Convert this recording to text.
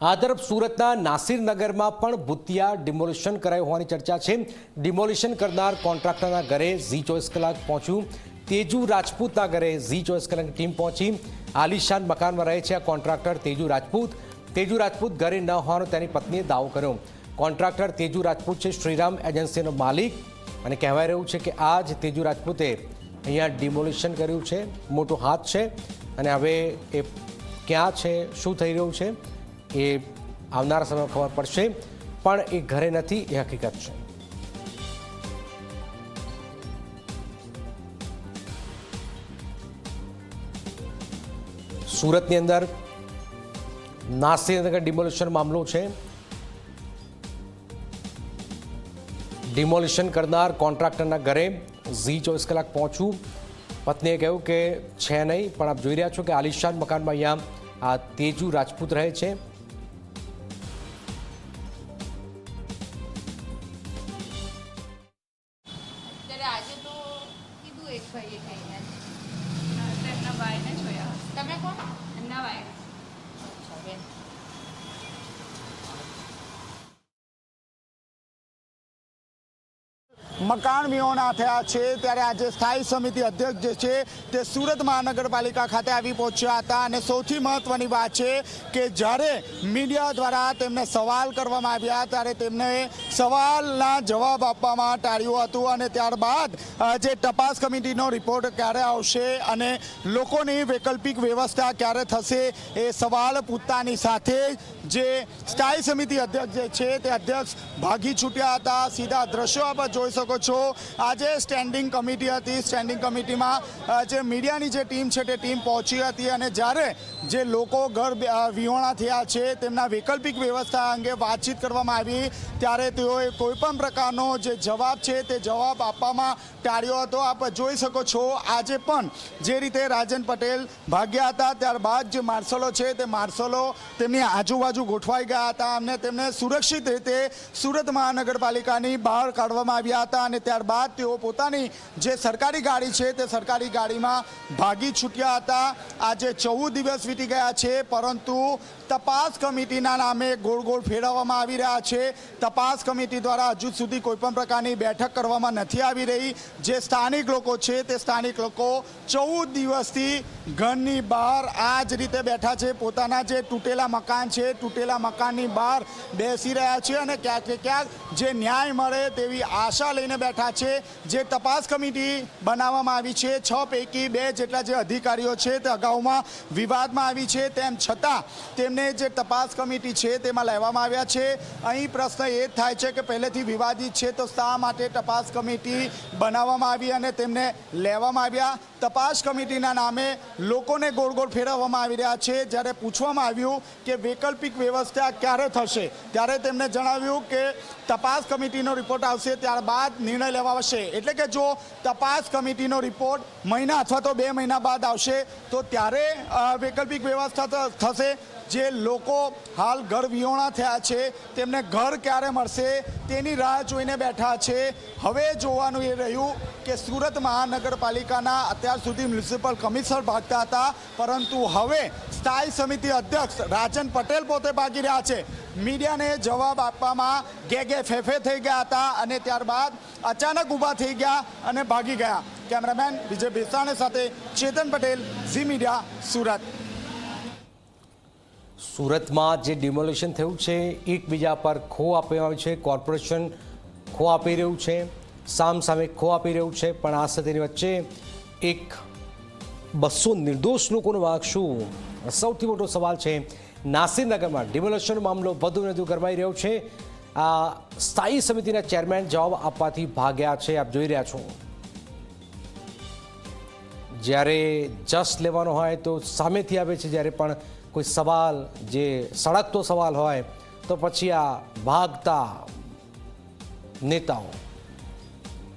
આ તરફ સુરતના નાસિરનગરમાં પણ ભૂતિયા ડિમોલિશન કરાયું હોવાની ચર્ચા છે। ડિમોલિશન કરનાર કોન્ટ્રાક્ટરના ઘરે ઝી 24 કલાક પહોંચ્યું। તેજુ રાજપૂતના ઘરે ઝી 24 કલાકની ટીમ પહોંચી। આલિશાન મકાનમાં રહે છે આ કોન્ટ્રાક્ટર તેજુ રાજપૂત ઘરે ન હોવાનો તેની પત્નીએ દાવો કર્યો। કોન્ટ્રાક્ટર તેજુ રાજપૂત છે શ્રીરામ એજન્સીનો માલિક અને કહેવાય રહ્યું છે કે આ જ તેજુ રાજપૂતે અહીંયા ડિમોલિશન કર્યું છે। મોટો હાથ છે અને હવે એ ક્યાં છે, શું થઈ રહ્યું છે એ આવનારા સમયમાં ખબર પડશે, પણ એ ઘરે નથી એ હકીકત છે। સુરતની અંદર નાસિરનગર ડિમોલિશન મામલો છે। ડિમોલિશન કરનાર કોન્ટ્રાક્ટરના ઘરે ઝી 24 કલાક પહોંચ્યું। પત્નીએ કહ્યું કે છે નહીં, પણ આપ જોઈ રહ્યા છો કે આલિશાન મકાનમાં અહીંયા આ તેજુ રાજપૂત રહે છે। આજે તો કીધું એક ભાઈએ કહીને એમના ભાઈને જોયા। તમે કોણ? એમના ભાઈ। અચ્છા બેન। મકાન વિહોણા થયા છે ત્યારે આજે સ્થાયી સમિતિ અધ્યક્ષ જે છે તે સુરત મહાનગરપાલિકા ખાતે આવી પહોંચ્યા હતા અને સૌથી મહત્વની વાત છે કે જ્યારે મીડિયા દ્વારા તેમને સવાલ કરવામાં આવ્યા ત્યારે તેમને સવાલના જવાબ આપવામાં ટાળ્યું હતું અને ત્યારબાદ જે તપાસ કમિટીનો રિપોર્ટ ક્યારે આવશે અને લોકોની વૈકલ્પિક વ્યવસ્થા ક્યારે થશે એ સવાલ પૂછતાની સાથે જે સ્થાયી સમિતિ અધ્યક્ષ જે છે તે અધ્યક્ષ ભાગી છૂટ્યા હતા। સીધા દ્રશ્યો આપ જોઈ શકો છો। આજે સ્ટેન્ડિંગ કમિટી હતી, સ્ટેન્ડિંગ કમિટીમાં જે મીડિયાની જે ટીમ છે તે ટીમ પહોંચી હતી અને જ્યારે જે લોકો ઘર વિહોણા થયા છે તેમના વૈકલ્પિક વ્યવસ્થા અંગે વાતચીત કરવામાં આવી ત્યારે તેઓએ કોઈપણ પ્રકારનો જે જવાબ છે તે જવાબ આપવામાં ટાળ્યો હતો। આપ જોઈ શકો છો આજે પણ જે રીતે રાજન પટેલ ભાગ્યા હતા ત્યારબાદ જે માર્શલો છે તે માર્શલો તેમની આજુબાજુ ગોઠવાઈ ગયા હતા અને તેમને સુરક્ષિત રીતે સુરત મહાનગરપાલિકાની બહાર કાઢવામાં આવ્યા હતા અને ત્યારબાદ તેઓ પોતાની જે સરકારી ગાડી છે તે સરકારી ગાડીમાં ભાગી છૂટ્યા હતા। આજે 14 દિવસ વીતી ગયા છે પરંતુ તપાસ કમિટીના નામે ગોળ ગોળ ફેરવવામાં આવી રહ્યા છે। તપાસ કમિટી દ્વારા હજુ સુધી કોઈપણ પ્રકારની બેઠક કરવામાં નથી આવી રહી। જે સ્થાનિક લોકો છે તે સ્થાનિક લોકો 14 દિવસથી ઘરની બહાર આ જ રીતે બેઠા છે, પોતાના જે તૂટેલા મકાન છે તૂટેલા મકાનની બહાર બેસી રહ્યા છે અને ક્યાંક ને ક્યાંક જે ન્યાય મળે તેવી આશા લઈને બેઠા છે। જે તપાસ કમિટી બનાવવામાં આવી છે 6 પૈકી 2 જેટલા જે અધિકારીઓ છે તે અગાઉમાં વિવાદમાં આવી છે, તેમ છતાં તેમને જે તપાસ કમિટી છે તેમાં લેવામાં આવ્યા છે। અહીં પ્રશ્ન એ જ થાય છે કે પહેલેથી વિવાદિત છે તો શા માટે તપાસ કમિટી બનાવવામાં આવી અને તેમને લેવામાં આવ્યા। તપાસ કમિટીના નામે લોકોને ગોળ ગોળ ફેરવવામાં આવી રહ્યા છે। જ્યારે પૂછવામાં આવ્યું કે વૈકલ્પિક વ્યવસ્થા ક્યારે થશે ત્યારે તેમણે જણાવ્યું કે તપાસ કમિટીનો રિપોર્ટ આવશે ત્યારબાદ નિર્ણય લેવાશે। એટલે કે જો તપાસ કમિટીનો રિપોર્ટ મહિના અથવા તો 2 મહિના બાદ આવશે તો ત્યારે વૈકલ્પિક વ્યવસ્થા થશે। જે લોકો હાલ ઘર વિહોણા થયા છે તેમને ઘર ક્યારે મળશે તેની રાહ જોઈને બેઠા છે। હવે જોવાનું એ રહ્યું કે સુરત મહાનગરપાલિકાના અત્યાર સુધી મ્યુનિસિપલ કમિશનર ભાગતા હતા પરંતુ હવે સ્થાયી સમિતિ અધ્યક્ષ રાજન પટેલ પોતે ભાગી રહ્યા છે। મીડિયાને જવાબ આપવામાં ગેગે ફેફે થઈ ગયા હતા અને ત્યારબાદ અચાનક ઊભા થઈ ગયા અને ભાગી ગયા। કેમેરામેન વિજય બેસાણે સાથે ચેતન પટેલ, ઝી મીડિયા, સુરત। સુરતમાં જે ડિમોલિશન થયું છે એકબીજા પર ખો આપવામાં આવ્યું છે। કોર્પોરેશન ખો આપી રહ્યું છે, સામે ખો આપી રહ્યું છે, પણ આ સાથેની વચ્ચે એક 200 નિર્દોષ લોકોનો વાંક શું? સૌથી મોટો સવાલ છે। નાસિરનગરમાં ડિમોલિશનનો મામલો વધુ ગરમાઈ રહ્યો છે। આ સ્થાયી સમિતિના ચેરમેન જવાબ આપવાથી ભાગ્યા છે, આપ જોઈ રહ્યા છો। જ્યારે જસ્ટ લેવાનો હોય તો સામેથી આવે છે, જ્યારે પણ કોઈ સવાલ જે સળગતો સવાલ હોય તો પછી આ ભાગતા નેતાઓ